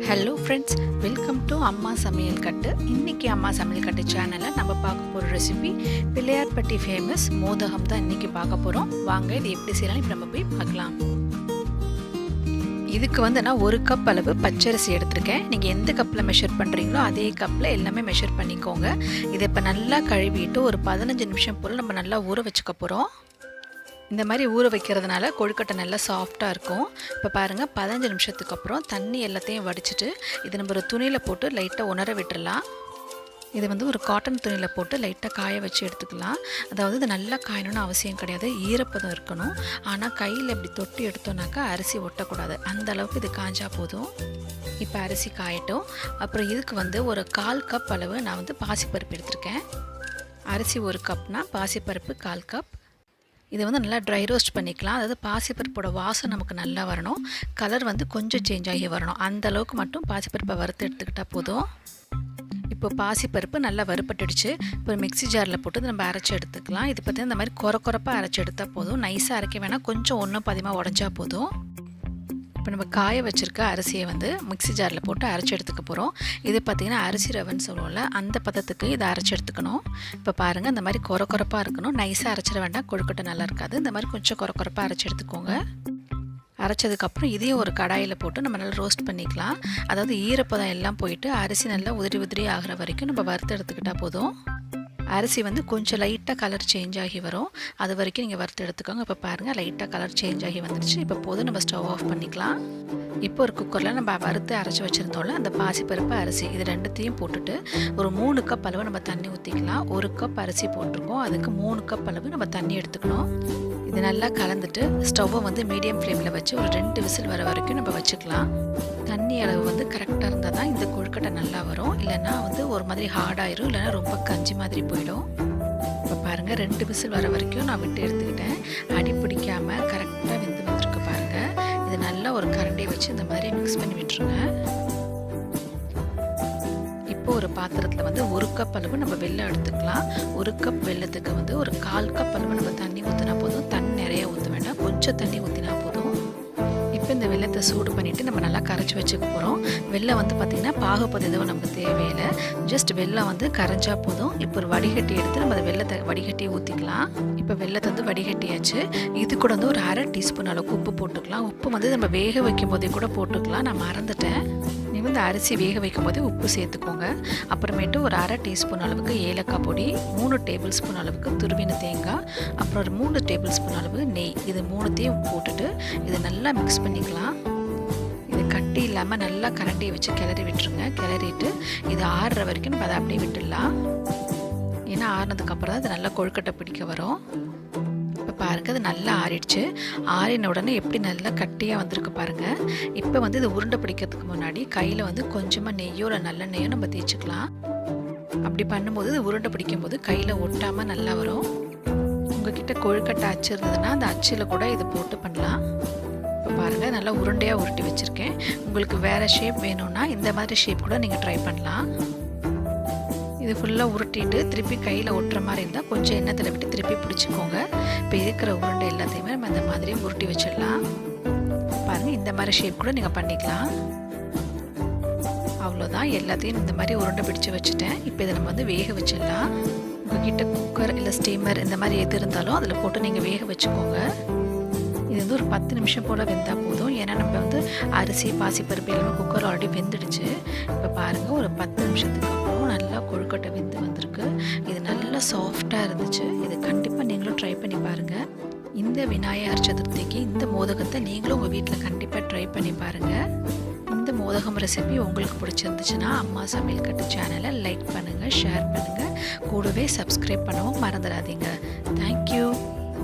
Hello friends, welcome to அம்மா சமையல் கட்டு. இன்றைக்கி அம்மா சமையல் கட்டு சேனலில் நம்ம பார்க்க போகிற ரெசிபி பிள்ளையார்பட்டி ஃபேமஸ் மோதகம் தான் இன்றைக்கி பார்க்க போகிறோம். வாங்க இது எப்படி செய்யலாம் இப்போ நம்ம போய் பார்க்கலாம். இதுக்கு நான் 1 கப் அளவு பச்சரிசி எடுத்திருக்கேன். நீங்கள் எந்த கப்பில் மெஷர் பண்ணுறீங்களோ அதே கப்பில் எல்லாமே மெஷர் பண்ணிக்கோங்க. இதை இப்போ நல்லா கழுவிட்டு ஒரு 15 நிமிஷம் போல் நம்ம நல்லா ஊற வச்சுக்க போகிறோம். இந்த மாதிரி ஊற வைக்கிறதுனால கொழுக்கட்டை நல்லா சாஃப்டாக இருக்கும். இப்போ பாருங்கள், 15 நிமிஷத்துக்கு அப்புறம் தண்ணி எல்லாத்தையும் வடிச்சிட்டு இது நம்ம ஒரு துணியில் போட்டு லைட்டாக உணர விட்டுடலாம். இது ஒரு காட்டன் துணியில் போட்டு லைட்டாக காய வச்சு எடுத்துக்கலாம். அதாவது இது நல்லா காயணும்னு அவசியம் கிடையாது, ஈரப்பதம் இருக்கணும். ஆனால் கையில் இப்படி தொட்டி எடுத்தோன்னாக்கா அரிசி ஒட்டக்கூடாது, அந்த அளவுக்கு இது காஞ்சா போதும். இப்போ அரிசி காயட்டும். அப்புறம் இதுக்கு ஒரு 1/4 கப் அளவு நான் பாசிப்பருப்பு எடுத்திருக்கேன். அரிசி 1 கப்னா பாசிப்பருப்பு 1/4 கப். இதை நல்லா ட்ரை ரோஸ்ட் பண்ணிக்கலாம். அதாவது பாசிப்பருப்போட வாசம் நமக்கு நல்லா வரணும், கலர் கொஞ்சம் சேஞ்ச் ஆகி வரணும், அந்த அளவுக்கு மட்டும் பாசிப்பருப்பை வறுத்து எடுத்துக்கிட்டால் போதும். இப்போ பாசிப்பருப்பு நல்லா வறுப்பட்டுடுச்சு. இப்போ மிக்ஸி ஜாரில் போட்டு நம்ம அரைச்சி எடுத்துக்கலாம். இது பார்த்திங்கன்னா இந்த மாதிரி கொரப்பாக அரைச்சி எடுத்தால் போதும், நைஸாக அரைக்க வேணாம், கொஞ்சம் ஒன்றும் பாதியமாக உடஞ்சா போதும். இப்போ நம்ம காய வச்சுருக்க அரிசியை மிக்ஸி ஜாரில் போட்டு அரைச்சி எடுத்துக்க போகிறோம். இது பார்த்திங்கன்னா அரிசி ரவைன்னு சொல்லுவோம்ல, அந்த பதத்துக்கு இதை அரைச்சி எடுத்துக்கணும். இப்போ பாருங்கள், இந்த மாதிரி கொரப்பாக இருக்கணும், நைஸாக அரைச்சிட வேண்டாம், கொழுக்கட்டை நல்லா இருக்காது. இந்த மாதிரி கொஞ்சம் கொரப்பாக அரைச்சி எடுத்துக்கோங்க. அரைச்சதுக்கப்புறம் இதையும் ஒரு கடாயில் போட்டு நம்ம நல்லா ரோஸ்ட் பண்ணிக்கலாம். அதாவது ஈரப்பதம் எல்லாம் போயிட்டு அரிசி நல்லா உதிரி ஆகிற வரைக்கும் நம்ம வறுத்து எடுத்துக்கிட்டால் போதும். அரிசி கொஞ்சம் லைட்டாக கலர் சேஞ்ச் ஆகி வரும், அது வரைக்கும் நீங்கள் வறுத்து எடுத்துக்கோங்க. இப்போ பாருங்கள், லைட்டாக கலர் சேஞ்ச் ஆகி வந்துடுச்சு. இப்போ போதும், நம்ம ஸ்டவ் ஆஃப் பண்ணிக்கலாம். இப்போ ஒரு குக்கரில் நம்ம வறுத்து அரைச்சி வச்சுருந்தோம்ல அந்த பாசிப்பருப்பு அரிசி, இது ரெண்டுத்தையும் போட்டுட்டு ஒரு 3 கப் அளவு நம்ம தண்ணி ஊற்றிக்கலாம். 1 கப் அரிசி போட்டிருக்கோம், அதுக்கு 3 கப் அளவு நம்ம தண்ணி எடுத்துக்கணும். இது நல்லா கலந்துட்டு ஸ்டவ்வை மீடியம் ஃப்ளேமில் வச்சு ஒரு 2 விசில் வர வரைக்கும் நம்ம வச்சுக்கலாம். தண்ணி அளவு கரெக்டாக இருந்தால் தான் இந்த கொழுக்கட்டை நல்லா வரும், இல்லைன்னா ஒரு மாதிரி ஹார்டாயிரும், இல்லைன்னா ரொம்ப கஞ்சி மாதிரி போயிடும். இப்போ பாருங்கள், 2 விசில் வர வரைக்கும் நான் விட்டு எடுத்துக்கிட்டேன். அடி பிடிக்காமல் கரெக்டாக வெந்து வந்துருக்கு பாருங்கள். இது நல்லா ஒரு கரண்டியை வச்சு இந்த மாதிரி மிக்ஸ் பண்ணி விட்டுருங்க. இப்போ ஒரு பாத்திரத்தில் 1 கப் அளவு நம்ம வெல்லம் எடுத்துக்கலாம். 1 கப் வெல்லத்துக்கு ஒரு 1/4 கப் அளவு நம்ம தண்ணி ஊற்றினா போதும். தண்ணி நிறைய ஊற்ற வேண்டாம், கொஞ்சம் தண்ணி ஊற்றினா போதும். இப்போ இந்த வெல்லத்தை சூடு பண்ணிவிட்டு நம்ம நல்லா கரைச்சி வச்சுக்க போகிறோம். வெல்லம் பார்த்திங்கன்னா பாகுபதம் எதுவும் நமக்கு தேவையில்லை, ஜஸ்ட் வெல்லம் கரைஞ்சா போதும். இப்போ ஒரு வடிகட்டி எடுத்து நம்ம வெல்லத்தை வடிகட்டி ஊற்றிக்கலாம். இப்போ வெல்லத்தை வடிகட்டியாச்சு. இது கூட ஒரு 1/2 டீஸ்பூன் அளவுக்கு உப்பு போட்டுக்கலாம். உப்பு நம்ம வேக வைக்கும் போதே கூட போட்டுக்கலாம், நான் மறந்துட்டேன். நீ அரிசி வேக வைக்கும் போதே உப்பு சேர்த்துக்கோங்க. அப்புறமேட்டு ஒரு 1/2 டீஸ்பூன் அளவுக்கு ஏலக்காய் பொடி, 3 டேபிள் ஸ்பூன் அளவுக்கு துருவின தேங்காய், அப்புறம் ஒரு 3 டேபிள் ஸ்பூன் அளவு நெய், இது 3த்தையும் போட்டுட்டு இதை நல்லா மிக்ஸ் பண்ணிக்கலாம். இது கட்டி இல்லாமல் நல்லா கரண்டியை வச்சு கிளறி விட்டுருங்க. கிளறிட்டு இது ஆறுற வரைக்கும் நம்ம அதை அப்படியே விட்டுடலாம். ஏன்னா ஆறுனதுக்கப்புறம் தான் அது நல்லா கொழுக்கட்டை பிடிக்க வரும். இப்போ பாருங்கள், அது நல்லா ஆறிடுச்சு. ஆறின உடனே எப்படி நல்லா கட்டியாக வந்திருக்கு பாருங்கள். இப்போ இது உருண்டை பிடிக்கிறதுக்கு முன்னாடி கையில் கொஞ்சமாக நெய்யோ இல்லை நல்ல நெய்யோ நம்ம தேய்ச்சிக்கலாம். அப்படி பண்ணும்போது இது உருண்டை பிடிக்கும்போது கையில் ஒட்டாமல் நல்லா வரும். உங்ககிட்ட கொழுக்கட்டை அச்சு இருந்ததுன்னா அந்த அச்சில் கூட இது போட்டு பண்ணலாம். இப்போ பாருங்கள், நல்லா உருண்டையாக உருட்டி வச்சுருக்கேன். உங்களுக்கு வேறு ஷேப் வேணும்னா இந்த மாதிரி ஷேப் கூட நீங்கள் ட்ரை பண்ணலாம். இது ஃபுல்லாக உருட்டிட்டு திருப்பி கையில் ஒட்டுற மாதிரி இருந்தால் கொஞ்சம் எண்ணெய் விட்டு திருப்பி பிடிச்சிக்கோங்க. இப்போ இருக்கிற உருண்டை எல்லாத்தையுமே நம்ம இந்த மாதிரி உருட்டி வச்சிடலாம். பாருங்கள், இந்த மாதிரி ஷேப் கூட நீங்கள் பண்ணிக்கலாம். அவ்வளோதான், எல்லாத்தையும் இந்த மாதிரி உருண்டை பிடிச்சி வச்சுட்டேன். இப்போ இதை நம்ம வேக வச்சிடலாம். உங்ககிட்ட குக்கர் இல்லை ஸ்டீமர் இந்த மாதிரி எது இருந்தாலும் அதில் போட்டு நீங்கள் வேக வச்சுக்கோங்க. இது ஒரு 10 நிமிஷம் போல் வெந்தால் போதும். ஏன்னா நம்ம அரிசி பாசிப்பருப்பு எல்லாமே குக்கர் ஆல்ரெடி வெந்துடுச்சு. இப்போ பாருங்கள், ஒரு 10 நிமிஷத்துக்கு அப்புறம் நல்லா கொழுக்கட்டை வெந்து வந்திருக்கு. இது நல்லா சாஃப்டாக இருந்துச்சு. இது கண்டிப்பாக நீங்களும் ட்ரை பண்ணி பாருங்கள். இந்த விநாயகர் சதுர்த்திக்கு இந்த மோதகத்தை நீங்களும் உங்கள் வீட்டில் கண்டிப்பாக ட்ரை பண்ணி பாருங்கள். இந்த மோதகம் ரெசிபி உங்களுக்கு பிடிச்சிருந்துச்சுன்னா அம்மா சமையல் கட்டு சேனலை லைக் பண்ணுங்கள், ஷேர் பண்ணுங்கள், கூடவே சப்ஸ்கிரைப் பண்ணவும் மறந்துடாதீங்க. தேங்க்யூ.